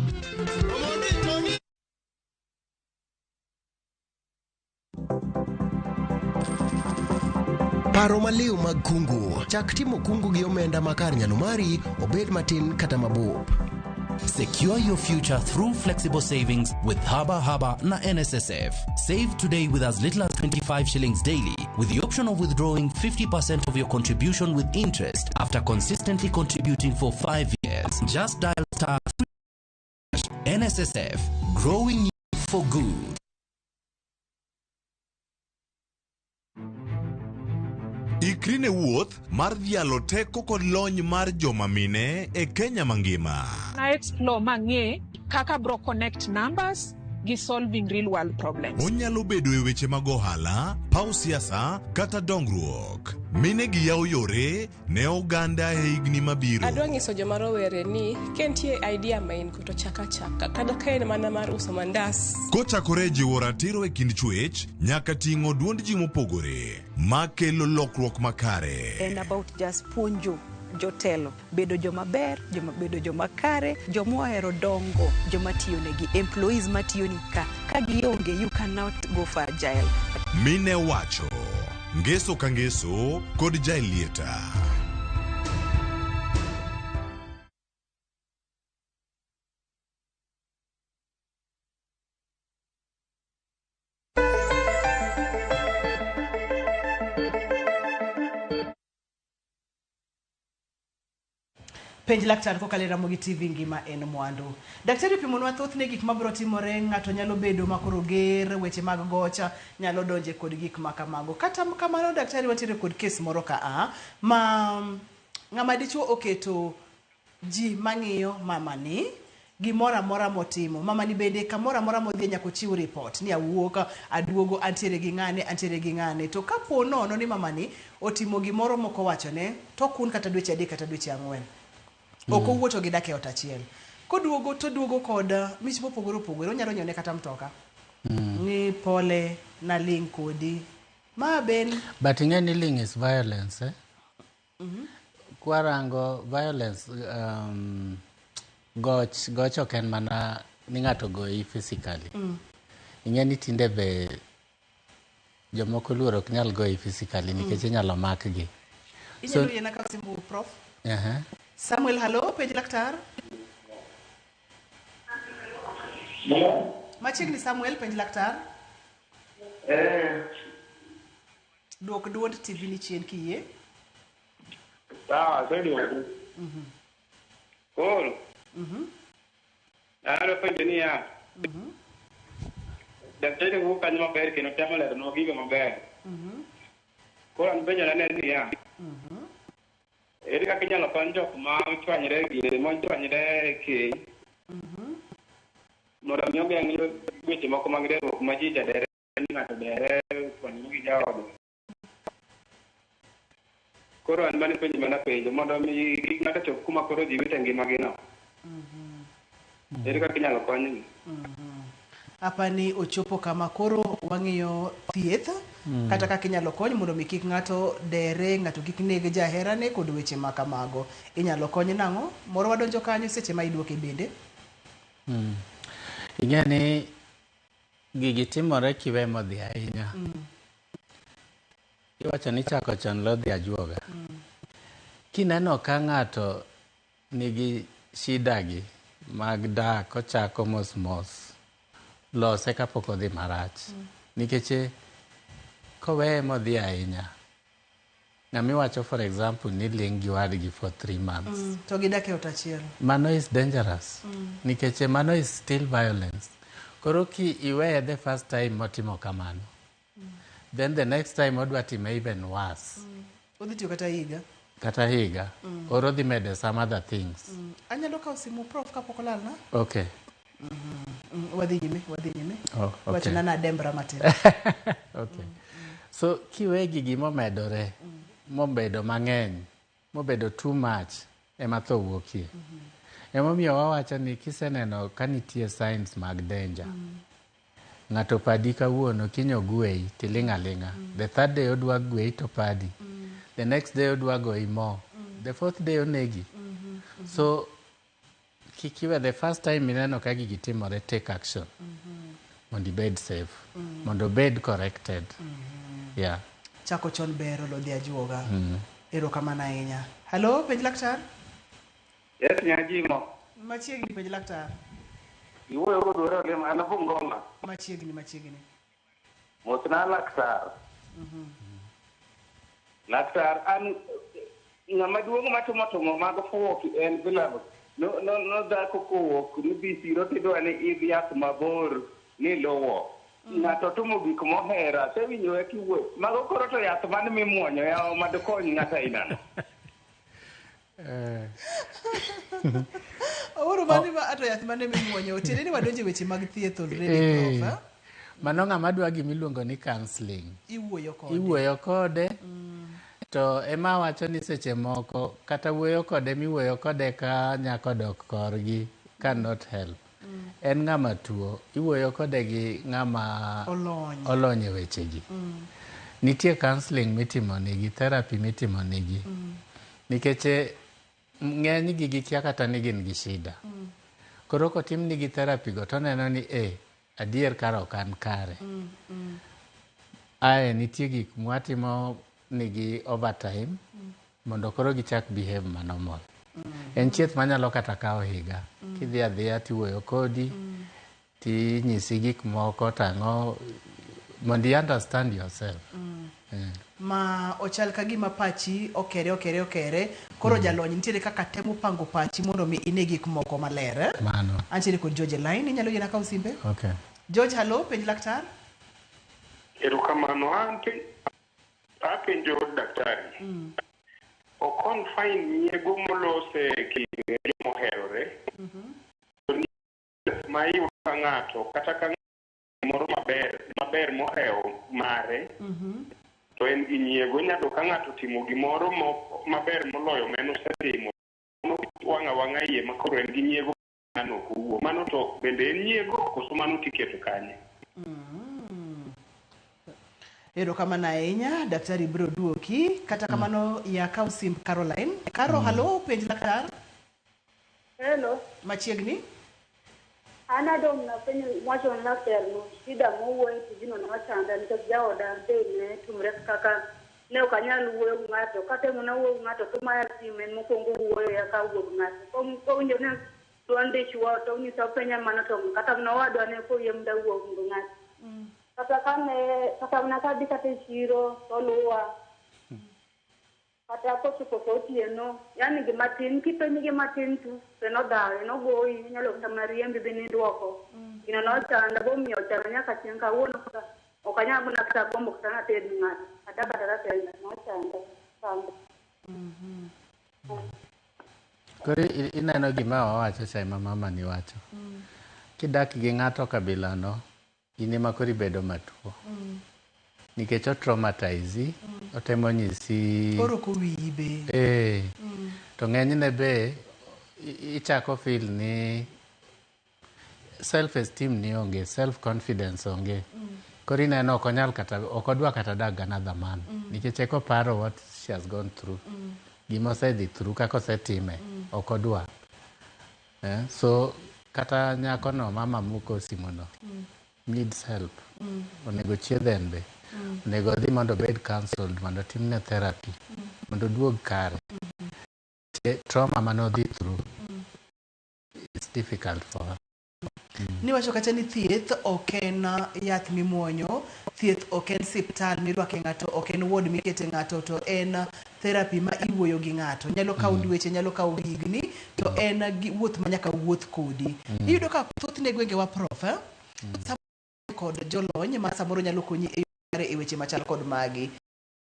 [SPEAKER 11] Paro maliw mag kungu. Chak timo kungu gi omenda makar nyalo mari obed matin kata mabup.
[SPEAKER 12] Secure your future through flexible savings with Haba Haba na NSSF. Save today with as little as 25 shillings daily, with the option of withdrawing 50% of your contribution with interest after consistently contributing for 5 years. Just dial *3# NSSF, growing you for good.
[SPEAKER 6] Ikrine wuoth mar dhialo teko kod lony mar joma mine e Kenya mangima.
[SPEAKER 13] Na explore mang'e kaka bro connect numbers gi solving real world problems.
[SPEAKER 6] Onyalo bedo e weche mag ohala, paw siasa kata dongruok. Mine gi yawo yore ne oganda e higni mabiro.
[SPEAKER 14] Adwa nyiso joma rowere ni kentie idea main kuto chaka kada ka en mana mar uso mandas.
[SPEAKER 6] Kochakore jiwo ratiro e kind chwech nyaka ting'o duond ji mopogore makelo lokruok makare.
[SPEAKER 15] And about just punjo jotelo bedo joma ber, bedo joma kare, joma ohero dongo, joma tiyo negi, employees matiyo ni ka gionge, you cannot go for agile.
[SPEAKER 6] Mine wacho ngeso ka ngeso kod jailieta.
[SPEAKER 1] Penj laktar kokalo Ramogi TV ngima en mwandu. Daktari pimonwa thoth ne gik mabiro timore, ng'ato nyalo bedo makoro ger, weche mag gocha nyalo donje kod gik makamago. Kata kamano daktari watire kod kes moro ka ma ng'ama dichuo oketo ji mang'iyo mamani gimora mora motimo. Mamani bende kamora mora modhi nyaka chiw report ni awuoka aduogo antiere gi ng'ane. To kapo nono ni mamani otimo gimoro moko wachone to kun kata dweche 3 kata dweche 4. Oko wuoto gi dak e ot achiel. Koduogo to duogo kod mich mopogore opogore, onyalo nyone kata mtoka. Ni pole na ling kodi. Ma ben.
[SPEAKER 2] But ing'eni ling is violence, eh? Kwarango violence, goch ok en mana ni ng'ato goyi physically. Ing'eni tinde be jomoko luoro ok nyal goyi physically nikech inyalo makgi.
[SPEAKER 1] Inyalo yena ka simbu prof. Samuel, hello, penj laktar. Machiegni Samuel, penj laktar. Duok duond TV ni chien kiyie.
[SPEAKER 16] Sawa, seduoko. Koro. Aro penjo ni ya. Daktari wuok kanyo maber kendo temo lerona gigo maber. Koro an penjo na ni ya. Ere kaka inyalo kony jok ma ochwanyre gi mochwanyre keny. Mondo mi ogeng' weche moko mag riwruok ma ji jadere ni ng'ato dere chwanyre gi jaode. Koro an mane penjo mana penjo mondo mi kik ng'ato chop kuma koro ji wite ngimagino. Ere kaka inyalo konygi.
[SPEAKER 1] Apani ochopo kama koro wang'iyo thieth kata kaka inyalo kony mondo mi kik ng'ato dere, ng'ato kik neg jaherane kod weche makamago. Inyalo kony nang'o? Moro wadonjo kanyo seche ma iduoke bende.
[SPEAKER 2] Ing'eni gigi timore kiwe modhi ahinya. Iwacho ni chako chon lodhi ajuoga. Kineno ka ng'ato nigi shida gi mag dak ochako mos lose kapok odhi marach. Nikech koweye modhi ahinya, ng'ami wacho for example ni ling' gi wadgi for 3 months.
[SPEAKER 1] To gidak e ot achiel.
[SPEAKER 2] Mano is dangerous. Nikech mano is still violence. Koro ki iweye the first time motimo kamano. Then the next time odwa time even worse.
[SPEAKER 1] Odhi tiyo kata higa.
[SPEAKER 2] Kata higa. Or odhi mede some other things.
[SPEAKER 1] Anyalo kawo simu prof kapok olal na?
[SPEAKER 2] Okay.
[SPEAKER 1] Wadhi nyime.
[SPEAKER 2] Oh, okay.
[SPEAKER 1] Wachna na dembra matin.
[SPEAKER 2] Okay. So kiwe gigi momedore, mobedo mang'eny, mobedo too much, ema tho wuokie. Emomiyo wawacho ni kiseneno ka nitie signs mag danger. Ng'ato padi kawuono kiny ogwei tiling' aling'a. The third day odwa gwei to padi. The next day odwa goi mo. The fourth day onegi. So kikiwe the first time mineno ka gigi timore, take action. Mondo ibed safe. Mondo bed corrected. Yeah.
[SPEAKER 1] Chako chon bero lodhi ajuoga. Erokamano ahinya. Hello, penj laktar?
[SPEAKER 16] Yes, Nyajimo.
[SPEAKER 1] Machiegni penj laktar.
[SPEAKER 16] Iwuoyo godwore olemo an Bungoma.
[SPEAKER 1] Machiegni.
[SPEAKER 16] Mosna laktar. Laktar, an ng'ama duong' matimo mag fuwo en bilabo. No dhako kowuok ni bisiro tidwa ni idh yath mabor ni luwo. Ng'ato timo gik mohera, sewinjo e kiwuoyo. Mago koro to yath mane mimuonyo yaw madkony ng'ato ainano.
[SPEAKER 1] Oro mani ma ato yath mane mimuonyo tiende ni wadonje weche mag thieth already prof.
[SPEAKER 2] Mano ng'ama dwa gimiluongo ni counseling.
[SPEAKER 1] Iwuoyo
[SPEAKER 2] kode. To ema wacho ni seche moko kata wuoyo kode miwuoyo kode ka nyako dok korgi cannot help. En ng'ama tuo, iwuoyo kode gi ng'ama olony e wechegi. Nitie counseling mitimo negi, therapy mitimo negi. Nikech ng'eny gi gikia kata ni gin gi shida. Koro kotim nigi therapy go to neno ni adier karo ok an kare. Ae nitie gik mwatimo nigi overtime mondo koro gichak behave manormal. En chieth manyalo kata kawo higa. Kidhi adhiya tiwuoyo kodi, tinyisi gik moko tang'o mondo you understand yourself.
[SPEAKER 1] Ma ochal ka gima pachi okere. Koro jalony nitiere kaka temo pango pachi mondo mi ine gik moko maler.
[SPEAKER 2] Mano.
[SPEAKER 1] Antiere kod George line, inyalo yena kawo simbe?
[SPEAKER 2] Okay.
[SPEAKER 1] George, hello, penj laktar?
[SPEAKER 16] Erokamano apenjo daktari. Okon fine nyiego molose kind moherore. Ma iyudo ka ng'ato kata ka moro maber mohewo mare. To en gi nyiego nyalo ka ng'ato timo gimoro maber moloyo meno setimo. Wang'a iye makoro en gi nyiego mano kuwo. Mano to bende en nyiego koso mano tiketo kanye.
[SPEAKER 1] Erokamano ahinya, daktari biro duoki. Kata kamano ya kawo simb Caroline. Caro, hello, penj laktar?
[SPEAKER 17] Hello.
[SPEAKER 1] Machiegni?
[SPEAKER 17] Ana dong na penyo mwacho na laktar no shida mowuoyo tijino na wachanda nikech jaoda ne tumre kaka ne ok anyal wuoyo gi ng'ato kata mona wuoyo gi ng'ato to maya simu en mokwongo wuoyo ya ka wuoyo gi ng'ato kowinjo ne duond dichwo to nyiso penya mana to kata nowadwa ne koyie mda wuoyo gi ng'ato kata nakadhi kata e chiro toluwa kata kochopo kotieno yani gimatin kipenji gimatin tu senodhawe nogoyi nyalo kata mariembi be niduoko gino nochanda bomiyo ochano nyaka chieng' kawuono kata ok anyal mana kata gombo kata nated ng'ato kata ratenda nochanda sanda.
[SPEAKER 2] Koro ineno gima wawacho cha ma mama ni wacho. Kidak gi ng'ato kabilano, in ema koro ibedo matuo. Nikech o traumatize, otemo nyisi...
[SPEAKER 1] Koro kuwiyi be.
[SPEAKER 2] To ng'enyne be, ichako feel ni self-esteem ni onge, self-confidence onge. Koro ineno ok odwa kata dag another man. Nikech eko paro what she has gone through. Gima osedhi through, kaka osetime, ok odwa. So, kata nyakono mama muko simono needs help. Onego chiedhe en be. Onego dhi mondo bed counseled, mondo timne therapy, mondo duog kare. Trauma manodhi through, it's difficult for her.
[SPEAKER 1] Niwacho kacha ni thieth ok en yath mimuonyo, thieth ok en siptal mirwake ng'ato, ok en ward mikete ng'ato, to en therapy ma iwuoyo gi ng'ato. Nyalo kawo dweche, nyalo kawo higni, to en wuoth ma nyaka wuoth kodi. Iyudo ka thothne gwengewa prof, kod jolony ma samoro nyalo konyi e weche machal kod magi.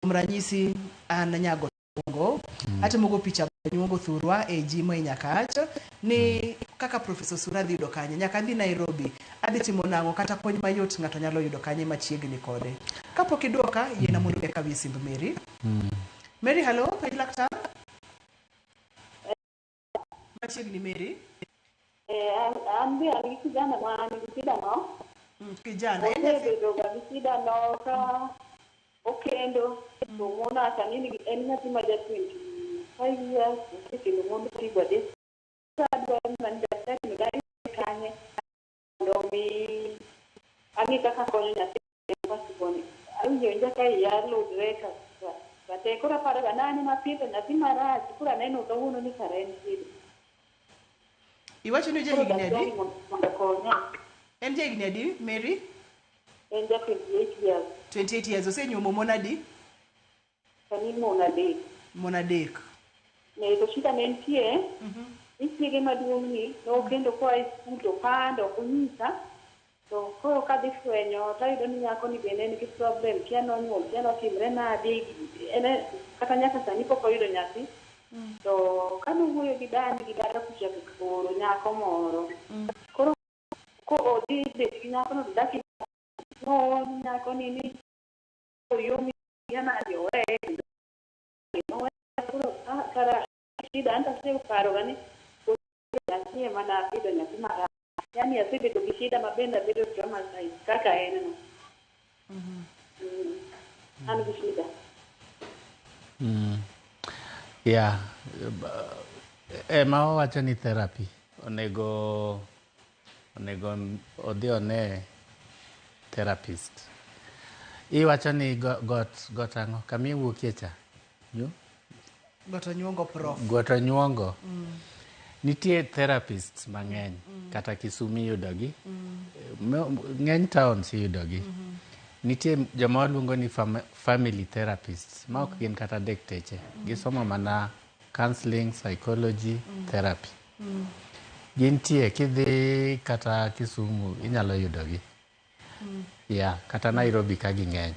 [SPEAKER 1] Kuom ranyisi, an nyago nyuongo, atimogo picha nyuongo thurwa e jimo e Nyakach, ni kaka Professor Sura adhi yudo kanye, nyaka adhi Nairobi, adhi timo nang'o kata kony mayot ng'ato nyalo yudo kanye machiegni kode. Kapok idwoka, yiena mondo eka wi simb Mary. Mary, hello, penj laktar. Machiegni Mary.
[SPEAKER 17] An be an gi kijana ma nigi shida no.
[SPEAKER 1] Kijana.
[SPEAKER 17] Osebedo ga gi shida no ka okendo. To mona sani nigi en nyathi ma ja 25 years. Osekendo mondo tigo de. Adwa man daktari mi gari kanye. Mondo mi agi kaka konyo nyathi pasiponi. Awinjo njaka yalo dreka. Kate kora para ga nani ma pito nyathi marach. Kura neno kawuono ni kare en shida.
[SPEAKER 1] Iwacho ni jahigni adi? En jahigni adi, Mary?
[SPEAKER 17] En ja 28 years.
[SPEAKER 1] 28 years. Osenyuomo mon adi?
[SPEAKER 17] Sani mon adek.
[SPEAKER 1] Mon adek.
[SPEAKER 17] Ne to shida ne nitie. Nitie maduong' ni nokendo koa e skul to pando ok onyisa. To koro kadhi fwenyo tayudo ni nyako ni bende nigi problem kia nonyuol kia notimre nade kata nyaka sani pok oyudo nyathi. To kanowuoyo gi dani gi dara kucha koro nyako moro. Koro ko odhi bet gi nyako no daki no nyako ni ni yomi yana diore. No koro kara shida anta se paro gani ko nyathi mana pido nyathi mara. Yani asebedo gi shida mabenda bedo drama size kaka en no. An gi shida.
[SPEAKER 2] Yeah, ma wacho ni therapy onego odhi one therapist. Iwacho ni got ang'o kama iwuokie cha?
[SPEAKER 1] Goto nyuongo prof.
[SPEAKER 2] Goto nyuongo. Nitie therapists mang'eny kata Kisumu iyudogi, ng'eny towns iyudogi. Nitie joma waluongo ni family therapists ma ok gin kata dekteche, gisomo mana counseling, psychology, therapy. Gintie kidhi kata Kisumu inyalo yudogi. Yeah, kata Nairobi ka ging'eny.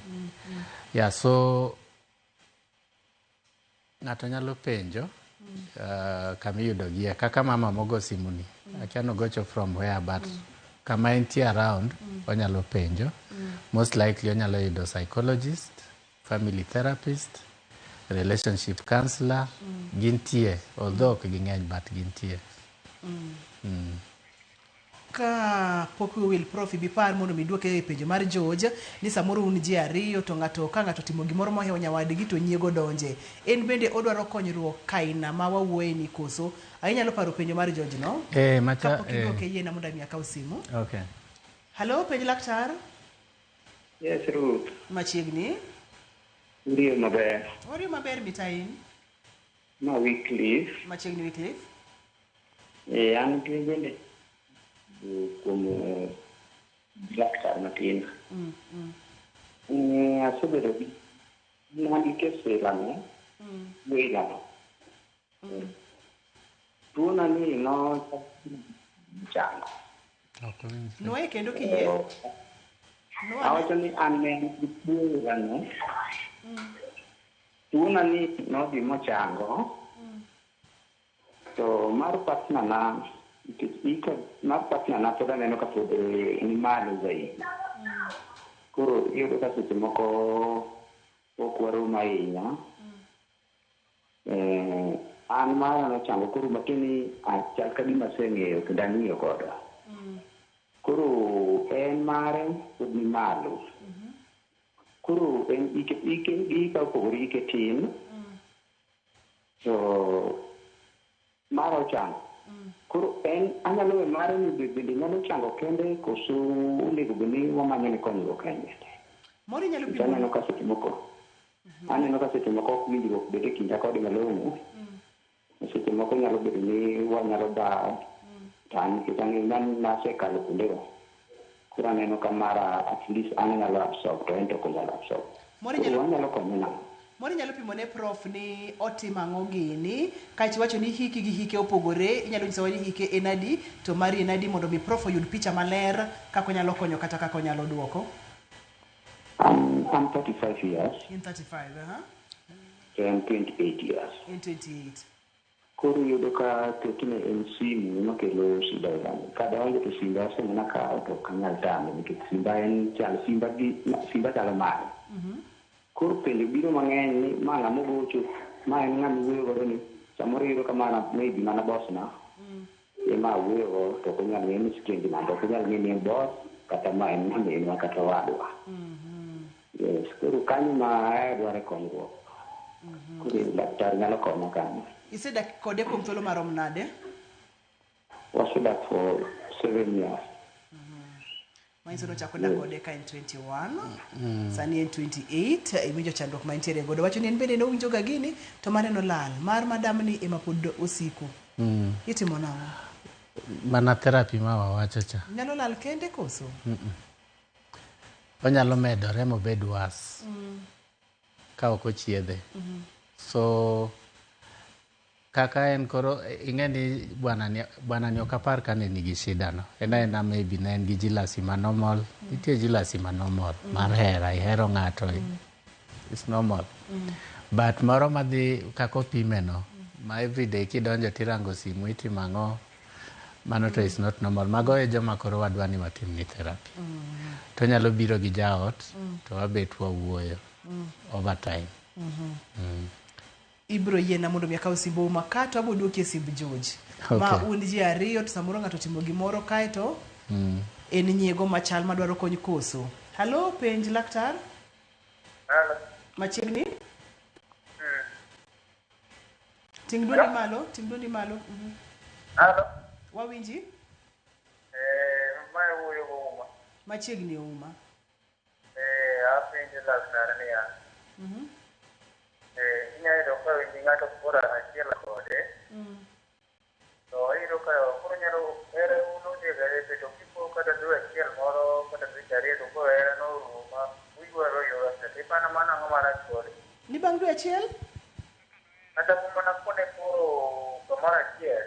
[SPEAKER 2] Yeah, so ng'ato nyalo penjo kama iyudogie, kaka mama mogo simuni. Akia nogocho from where, but kama entie around onyalo penjo. Most likely onyalo yudo psychologist, family therapist, relationship counselor. Gintie, although ok ging'eny but gintie.
[SPEAKER 1] Ka pok wil prof bipar mondo miduoke e penjo mar George ni samoro un ji ariyo to ng'ato ka ng'ato timo gimoro mohewo nyawadgi to nyiego donje. En bende odwaro konyruok kaina ma wawuoye ni koso. Inyalo paro penjo mar George no?
[SPEAKER 2] Macha
[SPEAKER 1] kapok iduoke yiena mondo mi akaw simu.
[SPEAKER 2] Okay.
[SPEAKER 1] Hello, penj laktar.
[SPEAKER 16] Yes, Ruth.
[SPEAKER 1] Machiegni.
[SPEAKER 16] Ndiyo maber.
[SPEAKER 1] Oriyo maber mitain.
[SPEAKER 16] Ma Wycliffe.
[SPEAKER 1] Machiegni Wycliffe.
[SPEAKER 16] An gi bende kuom laktar matin. Asebedo gi nadi kesilano wilano. Tuona ni no chango.
[SPEAKER 1] Noe kendo kiyie.
[SPEAKER 16] Awacho ni an ne wilano. Tuona ni no di mochango. To mar partner na mar partner na pod aneno ka pod ni malo zaidi. Koro iyudo ka seche moko ok waromo ahinya. An mara nochango koro lakini achal ka gima aseng'eyo kendo ang'iyo godo. Koro en mare pod ni malo. Koro en ike ka opogore ike tin. To mara ochango. Koro en anyalo we mare ni bende nyalo chango kende koso onego bende wamanyo ni konyruok kende.
[SPEAKER 1] Mori nyalo
[SPEAKER 16] pimo. Aneno ka seche moko. Aneno ka seche moko ok winjruok bende kinda kode malong'o. Seche moko nyalo bedo ni wanyalo dawo.
[SPEAKER 18] Tan kitang nan nase kalo kundero. Kurang eno kamara at least anga laptop to ento ko laptop.
[SPEAKER 1] Mori nyalo pimo ne prof ni otima ang'o gini kachi wacho ni hiki gi hike opogore inyalo nyisowa ni hike en adi to mari en adi mondo mi prof oyud picha maler kako nyalo konyo kata kako nyalo duoko.
[SPEAKER 18] I'm 35 years.
[SPEAKER 1] In 35,
[SPEAKER 18] I'm 28 years.
[SPEAKER 1] In 28.
[SPEAKER 18] Kuru yudo ka tekine en simu makelo shida gani. Kada onge to simba se na ka auto kanyal tame nikech simba en chal simba chalo mare. Kuru pende biro mang'eny ni mana mogocho ma en ng'ama wuoyo godo ni samoro yudo ka mana maybe mana boss na ema wuoyo go to kunyal ng'e ni sikendi na to kunyal ng'e ni en boss kata ma en ng'ama kata wadwa. Yes, kuru kanyo ma dware konyruok. Kuru laktar nyalo konyo kanyo.
[SPEAKER 1] Isedak kode kuom thuolo marom nade?
[SPEAKER 18] Wasedak for 7 years.
[SPEAKER 1] Mainso nochako dak kode ka en 21, sani en 28, iwinjo chandruok ma intiere godo. Wacho ni en bende nowinjo ga gini, to mane nolal. Mar madam ni ema pod osiko. Itimo nang'o?
[SPEAKER 2] Mana therapy ma wawacho cha.
[SPEAKER 1] Nyalo lal kende koso?
[SPEAKER 2] Onyalo medore mobed was ka ok ochiedhe. So kaka en koro ing'eni bwana ni ok apar kane nigi shida no. En maybe ne en gi jealousy ma normal. Nitie jealousy ma normal mar hera, ihero ng'ato. It's normal. But moro madhi kako pime no. Ma everyday kidonjo tirango simu itimo ang'o. Mano to is not normal. Mago e joma koro wadwa ni watim ni therapy. To nyalo biro gi jaot to wabet wawuoyo over time.
[SPEAKER 1] Ibro yiena mondo mi akaw simbo ma kato abo duoki simb George. Ma un ji ariyo to samoro ng'ato timo gimoro kaeto en nyiego machal madwaro kony koso. Hello, penj laktar?
[SPEAKER 19] Hello.
[SPEAKER 1] Machiegni? Ting dundi malo.
[SPEAKER 19] Hello.
[SPEAKER 1] Wawinji?
[SPEAKER 19] Mae wuoyo go uma.
[SPEAKER 1] Machiegni uma.
[SPEAKER 19] Apenjo laktar niya. Inyayudo ka winji ng'ato koro achiel kode. To iyudo ka koro nyalo ere uno jegare to kipo kata dwe achiel moro kata dwe ariyo to koro ere no ruma uyuaro yora to ipano mana ang'o marach kode.
[SPEAKER 1] Ni bang' dwe achiel?
[SPEAKER 19] Kata mana kone koro kamoro achiel.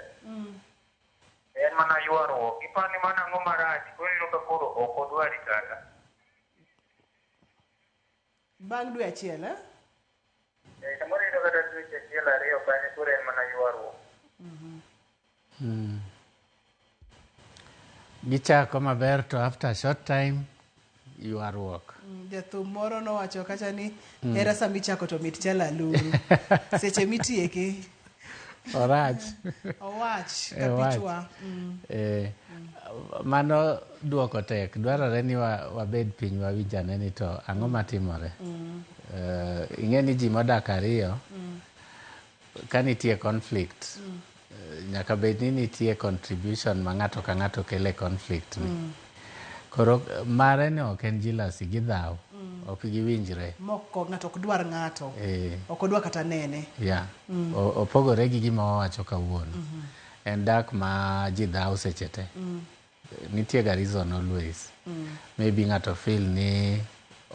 [SPEAKER 19] En mana yuaruok. Ipani mana ang'o marach koro iyudo ka koro ok odwari kata.
[SPEAKER 1] Bang' dwe achiel,
[SPEAKER 19] samoro iyudo kata dwe achiel ariyo kanyo koro en mana yuaruok.
[SPEAKER 2] Gichako maber to after a short time yuaruok.
[SPEAKER 1] Jathum moro nowacho kacha ni hera samichako to mit chala aluru. Seche mitieke.
[SPEAKER 2] Orach.
[SPEAKER 1] Owach kapichwa.
[SPEAKER 2] Mano duoko tek. Dwarore ni wabed piny wawinjane ni to ang'o matimore. Ing'eni ji modak ariyo ka nitie conflict nyaka bed ni nitie contribution ma ng'ato ka ng'ato kele conflict ni. Koro mare ne ok en jealousy gi dhaw. Ok giwinjre.
[SPEAKER 1] Moko ng'ato ok dwar ng'ato. Ok odwa kata nene.
[SPEAKER 2] Opogore gi gima wawacho kawuono. En dak ma ji dhaw seche te. Nitie ga reason always. Maybe ng'ato feel ni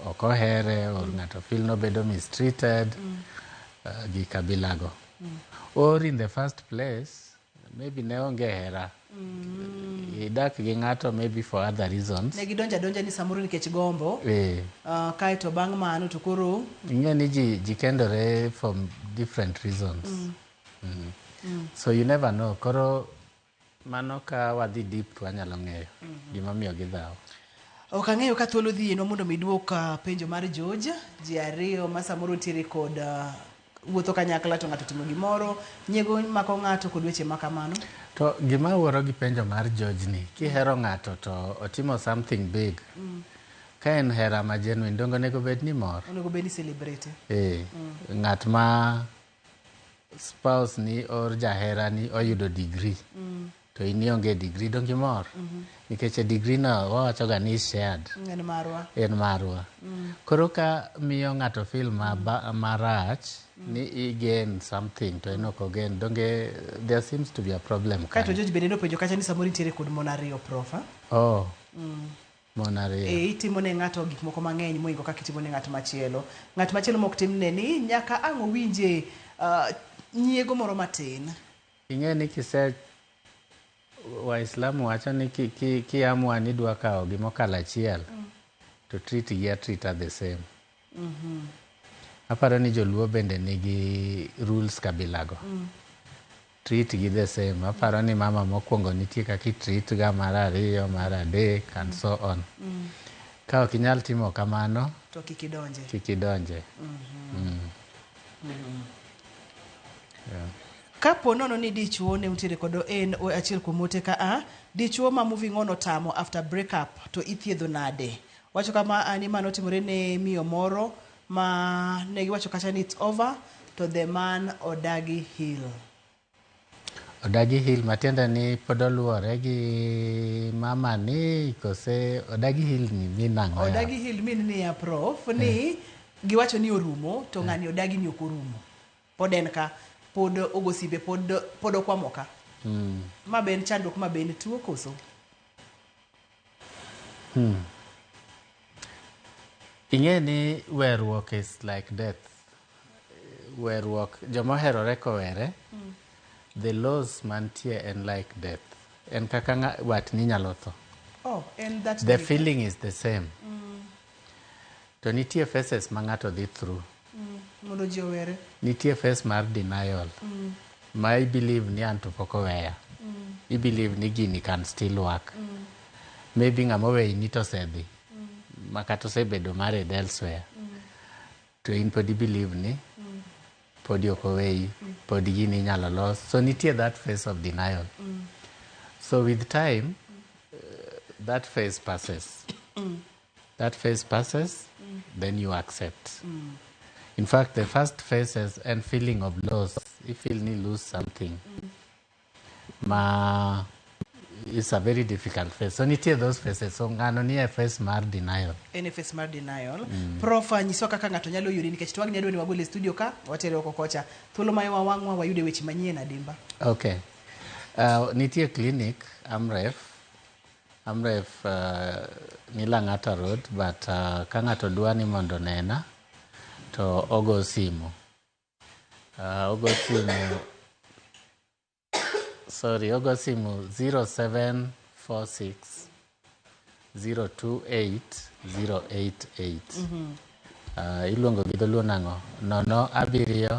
[SPEAKER 2] ok ohere or ng'ato feel nobedo mistreated gi kabilago. Or in the first place maybe ne onge hera. Idak gi ng'ato maybe for other reasons.
[SPEAKER 1] Ne gidonja ni samoro nikech gombo. Kaeto bang' mano to koro
[SPEAKER 2] ing'e ni ji kendore for different reasons. So you never know. Koro mano ka wadhi deep to wanyalo ng'eyo gima miyo gidhaw.
[SPEAKER 1] Ok ang'eyo ka thuolo dhi eno mondo midwok penjo mar George. Ji ariyo ma samoro tiere kod wuotho kanyakla to ng'ato timo gimoro nyiego mako ng'ato kod weche makamano.
[SPEAKER 2] To gima wuoro gi penjo mar George ni kihero ng'ato to otimo something big. Ka en hera ma genuine dongo nego bed ni mor.
[SPEAKER 1] Onego bed ni celebrate.
[SPEAKER 2] Ng'at ma spouse ni or jahera ni oyudo degree. to in ionge degree dongi mor nikech degree no wawacho ga ni shared en marwa koro ka miyo ng'ato feel marach ni igen something to en ok ogen donge there seems to be a problem
[SPEAKER 1] kato George Benendo penjo kacha ni samoro nitiere kod mon ariyo prof
[SPEAKER 2] mon ariyo
[SPEAKER 1] itimo ne ng'ato gik moko mang'eny moingo kaka itimo ne ng'at machielo mok timne ni nyaka ang' owinje nyiego moro matin
[SPEAKER 2] ing'e ni Waislamu wacho ni kiamua ni dwa kawo gimokalo achiel to treat are the same. Aparo ni Joluo bende nigi rules kabilago. Treat gi the same. Aparo ni mama mokwongo nitie kaka treat ga mar ariyo, mar adek and so on. Ka ok inyal timo kamano
[SPEAKER 1] to kikidonje.
[SPEAKER 2] Yeah.
[SPEAKER 1] Kapo nono ni dichuo ne utiere kodo en achiel kuom ote ka dichuo ma moving on otamo after breakup to ithiedho nade wacho kama ani mano timore ne miyo moro ma ne giwacho kacha ni it's over to the man odagi heal
[SPEAKER 2] matiende ni pod oluwore gi mama ni kose odagi heal ni nang'o
[SPEAKER 1] odagi heal min ni ya prof ni giwacho ni orumo to ng'ani odagi ni ok orumo pod en ka pod ogosibe pod okwamoka ma ben chandruok ma ben tuo koso
[SPEAKER 2] ing'e ni weruok is like death weruok jomoherore kowere the laws mantie en like death en kaka watni nyalo tho the feeling is the same to nitie phases ma ng'ato dhi through
[SPEAKER 1] mondo ji owere
[SPEAKER 2] nitie phase mar denial ma I believe ni an to pok oweya I believe ni gini can still work maybe ng'ama oweyi ni tosedhi ma kata osebedo married elsewhere to in pod I believe ni pod ok oweyi pod gini inyalo los so nitie that phase of denial so with time that phase passes then you accept in fact the first phase is a feeling of loss you feel you lose something ma it's a very difficult phase so nitie those phases so ng'ano ni e phase mar denial
[SPEAKER 1] prof nyiso kaka ng'ato nyalo yudi nikech twagni adwa ni wagol e studio ka watere oko kocha thuolo ma wawang'wa wayude weche manyien adimba
[SPEAKER 2] okay nitie clinic Amref ni Lang'ata Road but ka ng'ato dwa ni mondo nena to ogo simu 0746 028 088 iluongo gi dholuo nang'o 07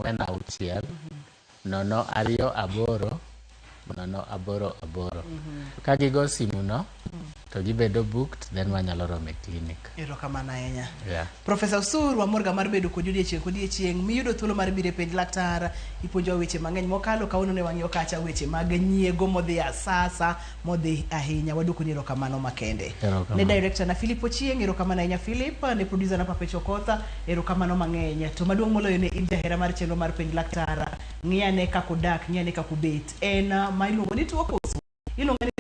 [SPEAKER 2] 46 028 088 ka gigo simu no to gibedo booked then wanyalo romo e clinic.
[SPEAKER 1] Erokamano ahinya. Professor Usuru amorga mar bedo kod odiechieng' miyudo thuolo mar biro e penj laktar ipuonjo weche mang'eny mokalo kawuono ne wang'iyo kacha weche mag nyiego modhi asasa modhi ahinya waduoko ni erokamano makende. Ne director na Philip Ochieng' erokamano ahinya Philip ne producer na Pape Chokotha erokamano mang'eny to maduong' moloyo ne in jahera mar chenro mar penj laktar ng'iyane kako dak ng'iyane kako bet en ma iluongo ni tuo koso iluongo ni